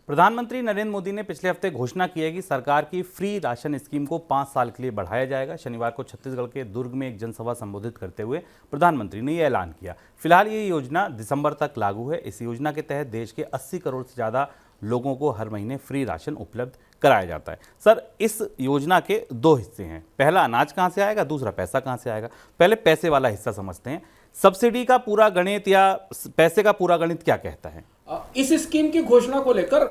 प्रधानमंत्री नरेंद्र मोदी ने पिछले हफ्ते घोषणा की है कि सरकार की फ्री राशन स्कीम को 5 साल के लिए बढ़ाया जाएगा। शनिवार को छत्तीसगढ़ के दुर्ग में एक जनसभा संबोधित करते हुए प्रधानमंत्री ने यह ऐलान किया। फिलहाल ये योजना दिसंबर तक लागू है। इस योजना के तहत देश के 80 करोड़ से ज़्यादा लोगों को हर महीने फ्री राशन उपलब्ध कराया जाता है। सर, इस योजना के दो हिस्से हैं, पहला अनाज कहाँ से आएगा, दूसरा पैसा कहाँ से आएगा। पहले पैसे वाला हिस्सा समझते हैं। सब्सिडी का पूरा गणित या पैसे का पूरा गणित क्या कहता है? इस स्कीम की घोषणा को लेकर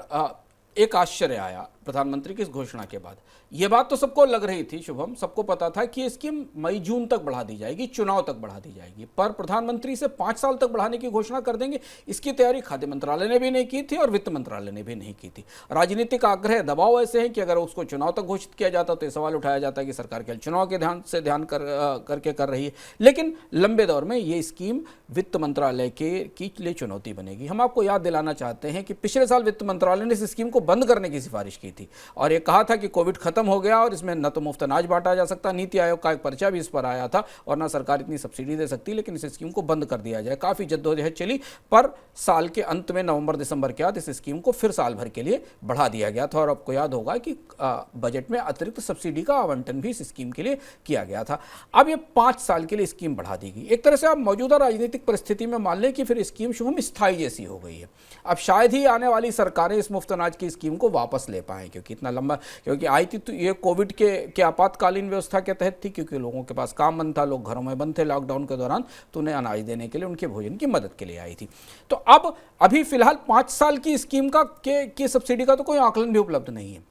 एक आश्चर्य आया प्रधानमंत्री की इस घोषणा के बाद। यह बात तो सबको लग रही थी शुभम, सबको पता था कि ये स्कीम मई जून तक बढ़ा दी जाएगी, चुनाव तक बढ़ा दी जाएगी, पर प्रधानमंत्री से 5 साल तक बढ़ाने की घोषणा कर देंगे, इसकी तैयारी खाद्य मंत्रालय ने भी नहीं की थी और वित्त मंत्रालय ने भी नहीं की थी। राजनीतिक आग्रह दबाव ऐसे हैं कि अगर उसको चुनाव तक घोषित किया जाता तो ये सवाल उठाया जाता है कि सरकार केवल चुनाव के ध्यान करके कर रही है। लेकिन लंबे दौर में ये स्कीम वित्त मंत्रालय के लिए चुनौती बनेगी। हम आपको याद दिलाना चाहते हैं कि पिछले साल वित्त मंत्रालय ने इस स्कीम को बंद करने की सिफारिश की थी और ये कहा था कि कोविड खत्म हो गया और इसमें न तो मुफ्त अनाज बांटा जा सकता, नीति आयोग का एक पर्चा भी इस पर आया था, और ना सरकार इतनी सब्सिडी दे सकती, लेकिन इस स्कीम को बंद कर दिया जाए। काफी जद्दोजहद चली, पर साल के अंत में नवंबर दिसंबर के बाद इस स्कीम को फिर साल भर के लिए बढ़ा दिया गया था। और आपको याद होगा कि बजट में अतिरिक्त सब्सिडी का आवंटन भी इस स्कीम के लिए किया गया था। अब ये 5 साल के लिए स्कीम बढ़ा दी गई। एक तरह से आप मौजूदा राजनीतिक परिस्थिति में मान लें कि फिर स्कीम शुभम स्थायी जैसी हो गई है। अब शायद ही आने वाली सरकारें इस मुफ्त अनाज की स्कीम को वापस ले पाएं, क्योंकि इतना लंबा, क्योंकि आई थी तो ये कोविड के आपातकालीन व्यवस्था के तहत थी, क्योंकि लोगों के पास काम बंद था, लोग घरों में बंद थे लॉकडाउन के दौरान, तो उन्हें अनाज देने के लिए, उनके भोजन की मदद के लिए आई थी। तो अब अभी फिलहाल 5 साल की स्कीम की सब्सिडी का तो कोई आकलन भी उपलब्ध नहीं है।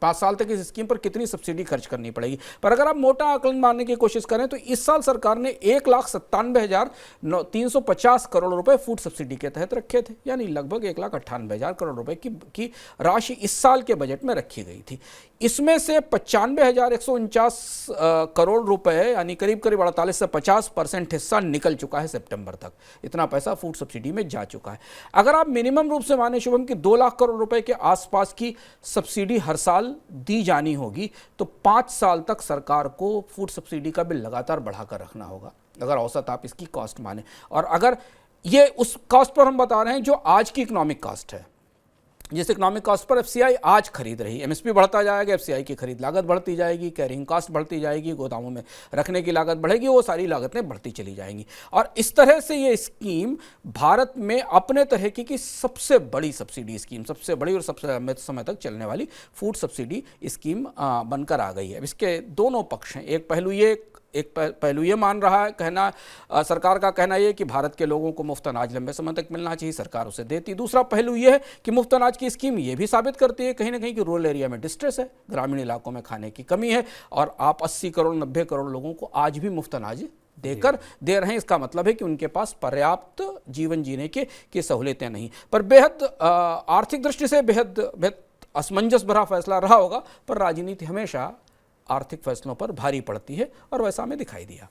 5 साल तक इस स्कीम पर कितनी सब्सिडी खर्च करनी पड़ेगी। पर अगर आप मोटा आकलन मारने की कोशिश करें तो इस साल सरकार ने 1,97,350 करोड़ रुपए फूड सब्सिडी के तहत रखे थे, यानी लगभग 1,98,000 करोड़ रुपए की राशि इस साल के बजट में रखी गई थी। इसमें से 95,149 करोड़ रुपए, यानी करीब करीब 48 से 50% हिस्सा निकल चुका है सितंबर तक। इतना पैसा फूड सब्सिडी में जा चुका है। अगर आप मिनिमम रूप से माने शुभम कि 2 लाख करोड़ रुपए के आसपास की सब्सिडी हर साल दी जानी होगी, तो 5 साल तक सरकार को फूड सब्सिडी का बिल लगातार बढ़ाकर रखना होगा, अगर औसत आप इसकी कॉस्ट माने। और अगर ये उस कॉस्ट पर हम बता रहे हैं जो आज की इकोनॉमिक कॉस्ट है, जिस इकोनॉमिक कॉस्ट पर एफसीआई आज खरीद रही है। एमएसपी बढ़ता जाएगा, एफसीआई की खरीद लागत बढ़ती जाएगी, कैरिंग कॉस्ट बढ़ती जाएगी, गोदामों में रखने की लागत बढ़ेगी, वो सारी लागतें बढ़ती चली जाएंगी। और इस तरह से ये स्कीम भारत में अपने तरह की सबसे बड़ी सब्सिडी स्कीम, सबसे बड़ी और सबसे लंबे समय तक चलने वाली फूड सब्सिडी स्कीम बनकर आ गई है। अब इसके दोनों पक्ष हैं। एक पहलू ये मान रहा है, सरकार का कहना यह कि भारत के लोगों को मुफ्त अनाज लंबे समय तक मिलना चाहिए, सरकार उसे देती। दूसरा पहलू यह है कि मुफ्त अनाज की स्कीम ये भी साबित करती है कहीं ना कहीं कि रूरल एरिया में डिस्ट्रेस है, ग्रामीण इलाकों में खाने की कमी है, और आप 80 करोड़ 90 करोड़ लोगों को आज भी मुफ्त अनाज दे रहे हैं। इसका मतलब है कि उनके पास पर्याप्त जीवन जीने की सहूलियतें नहीं। पर बेहद आर्थिक दृष्टि से बेहद असमंजस भरा फैसला रहा होगा, पर राजनीति हमेशा आर्थिक फैसलों पर भारी पड़ती है, और वैसा हमें दिखाई दिया।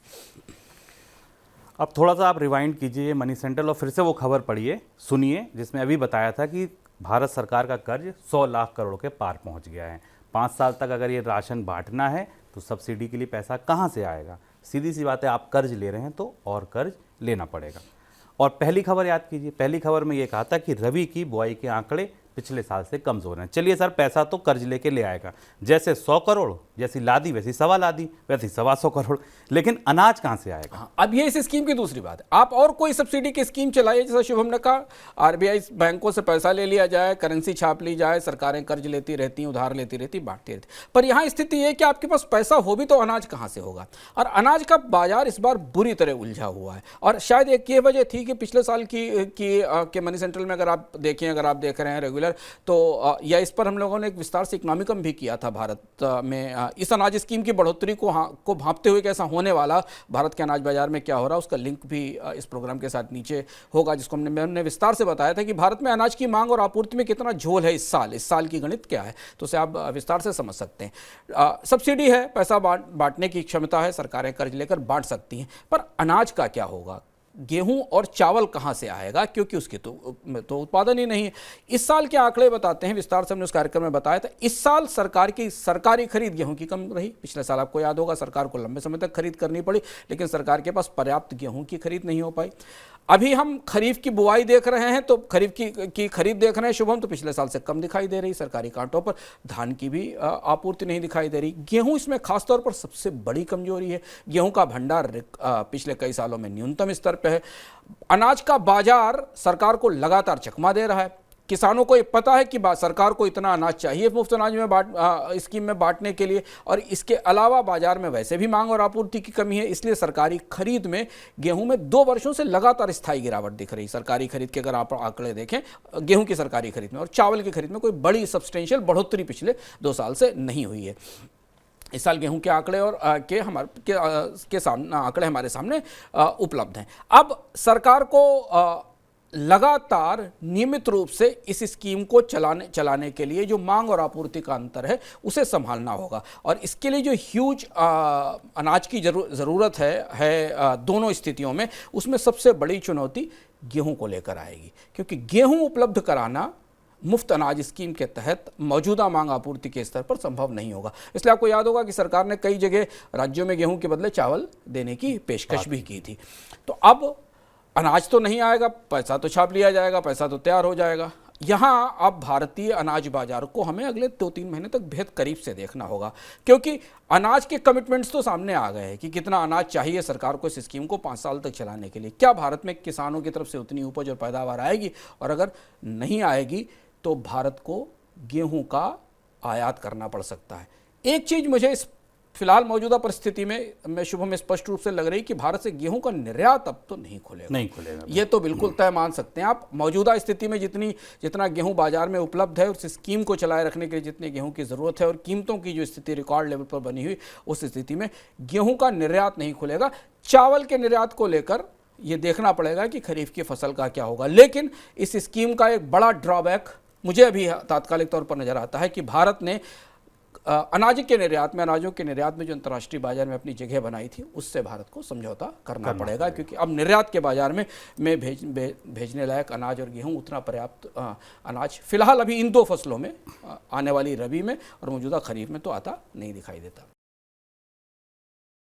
अब थोड़ा सा आप रिवाइंड कीजिए मनी सेंट्रल और फिर से वो खबर पढ़िए, सुनिए, जिसमें अभी बताया था कि भारत सरकार का कर्ज 100 लाख करोड़ के पार पहुंच गया है। 5 साल तक अगर ये राशन बांटना है तो सब्सिडी के लिए पैसा कहाँ से आएगा? सीधी सी बात है, आप कर्ज ले रहे हैं तो और कर्ज लेना पड़ेगा। और पहली खबर याद कीजिए, पहली खबर में ये कहा था कि रबी की बुआई के आंकड़े पिछले साल से कमजोर हैं। चलिए सर, पैसा तो कर्ज लेके ले आएगा, जैसे 100 करोड़, जैसी लादी वैसी सवा लादी, वैसी 125 करोड़, लेकिन अनाज कहाँ से आएगा? अब ये इस स्कीम की दूसरी बात है। आप और कोई सब्सिडी की स्कीम चलाइए, जैसा शुभम ने कहा, आरबीआई बैंकों से पैसा ले लिया जाए, करेंसी छाप ली जाए, सरकारें कर्ज लेती रहती, उधार लेती रहती, बांटती रहती। पर यहाँ स्थिति ये कि आपके पास पैसा हो भी तो अनाज कहाँ से होगा? और अनाज का बाजार इस बार बुरी तरह उलझा हुआ है। और शायद एक ये वजह थी कि पिछले साल की मनी सेंट्रल में अगर आप देख रहे हैं रेगुलर, तो या इस पर हम लोगों ने एक विस्तार से इकोनॉमिकम भी किया था भारत में। इस अनाज स्कीम की बढ़ोतरी को भांपते हुए कैसा होने वाला, भारत के अनाज बाजार में क्या हो रहा, उसका लिंक भी इस प्रोग्राम के साथ नीचे होगा, जिसको हमने विस्तार से बताया था कि भारत में अनाज की मांग और आपूर्ति में कितना झोल है इस साल की गणित क्या है, तो उसे आप विस्तार से समझ सकते हैं। सब्सिडी है, पैसा बांटने की क्षमता है, सरकारें कर्ज लेकर बांट सकती हैं, पर अनाज का क्या होगा? गेहूं और चावल कहां से आएगा, क्योंकि उसके तो उत्पादन ही नहीं है। इस साल के आंकड़े बताते हैं, विस्तार से हमने उस कार्यक्रम में बताया था। इस साल सरकारी खरीद गेहूं की कम रही। पिछले साल आपको याद होगा सरकार को लंबे समय तक खरीद करनी पड़ी, लेकिन सरकार के पास पर्याप्त गेहूं की खरीद नहीं हो पाई। अभी हम खरीफ की बुआई देख रहे हैं, तो खरीफ की खरीद देख रहे हैं शुभम, तो पिछले साल से कम दिखाई दे रही सरकारी कांटों पर। धान की भी आपूर्ति नहीं दिखाई दे रही। गेहूं इसमें खासतौर पर सबसे बड़ी कमजोरी है। गेहूं का भंडार पिछले कई सालों में न्यूनतम स्तर पर है। अनाज का बाजार सरकार को लगातार चकमा दे रहा है। किसानों को ये पता है कि सरकार को इतना अनाज चाहिए मुफ्त अनाज में स्कीम में बांटने के लिए, और इसके अलावा बाजार में वैसे भी मांग और आपूर्ति की कमी है। इसलिए सरकारी खरीद में गेहूं में 2 वर्षों से लगातार स्थायी गिरावट दिख रही। सरकारी खरीद के अगर आप आंकड़े देखें गेहूं की सरकारी खरीद में और चावल की खरीद में कोई बड़ी सब्सटेंशियल बढ़ोतरी पिछले 2 साल से नहीं हुई है। इस साल गेहूं के आंकड़े और के सामने आंकड़े हमारे सामने उपलब्ध हैं। अब सरकार को लगातार नियमित रूप से इस स्कीम को चलाने के लिए जो मांग और आपूर्ति का अंतर है उसे संभालना होगा, और इसके लिए जो ह्यूज अनाज की ज़रूरत है दोनों स्थितियों में, उसमें सबसे बड़ी चुनौती गेहूं को लेकर आएगी। क्योंकि गेहूं उपलब्ध कराना मुफ्त अनाज स्कीम के तहत मौजूदा मांग आपूर्ति के स्तर पर संभव नहीं होगा। इसलिए आपको याद होगा कि सरकार ने कई जगह राज्यों में गेहूं के बदले चावल देने की पेशकश भी की थी। तो अब अनाज तो नहीं आएगा, पैसा तो छाप लिया जाएगा, पैसा तो तैयार हो जाएगा। यहाँ अब भारतीय अनाज बाजार को हमें अगले 2-3 महीने तक बेहद करीब से देखना होगा, क्योंकि अनाज के कमिटमेंट्स तो सामने आ गए हैं कि कितना अनाज चाहिए सरकार को इस स्कीम को 5 साल तक चलाने के लिए। क्या भारत में किसानों की तरफ से उतनी उपज और पैदावार आएगी? और अगर नहीं आएगी तो भारत को गेहूं का आयात करना पड़ सकता है। एक चीज़ मुझे इस फिलहाल मौजूदा परिस्थिति में शुभम स्पष्ट रूप से लग रही कि भारत से गेहूं का निर्यात अब तो नहीं खुलेगा। ये तो बिल्कुल तय मान सकते हैं आप। मौजूदा स्थिति में जितना गेहूं बाजार में उपलब्ध है, उस स्कीम को चलाए रखने के लिए जितने गेहूं की ज़रूरत है और कीमतों की जो स्थिति रिकॉर्ड लेवल पर बनी हुई, उस स्थिति में गेहूं का निर्यात नहीं खुलेगा। चावल के निर्यात को लेकर ये देखना पड़ेगा कि खरीफ की फसल का क्या होगा। लेकिन इस स्कीम का एक बड़ा ड्रॉबैक मुझे अभी तात्कालिक तौर पर नजर आता है कि भारत ने अनाजों के निर्यात में जो अंतर्राष्ट्रीय बाजार में अपनी जगह बनाई थी, उससे भारत को समझौता करना पड़ेगा, क्योंकि अब निर्यात के बाजार में भेजने लायक अनाज और गेहूं उतना पर्याप्त अनाज फिलहाल अभी इन 2 फसलों में आने वाली रबी में और मौजूदा खरीफ में तो आता नहीं दिखाई देता।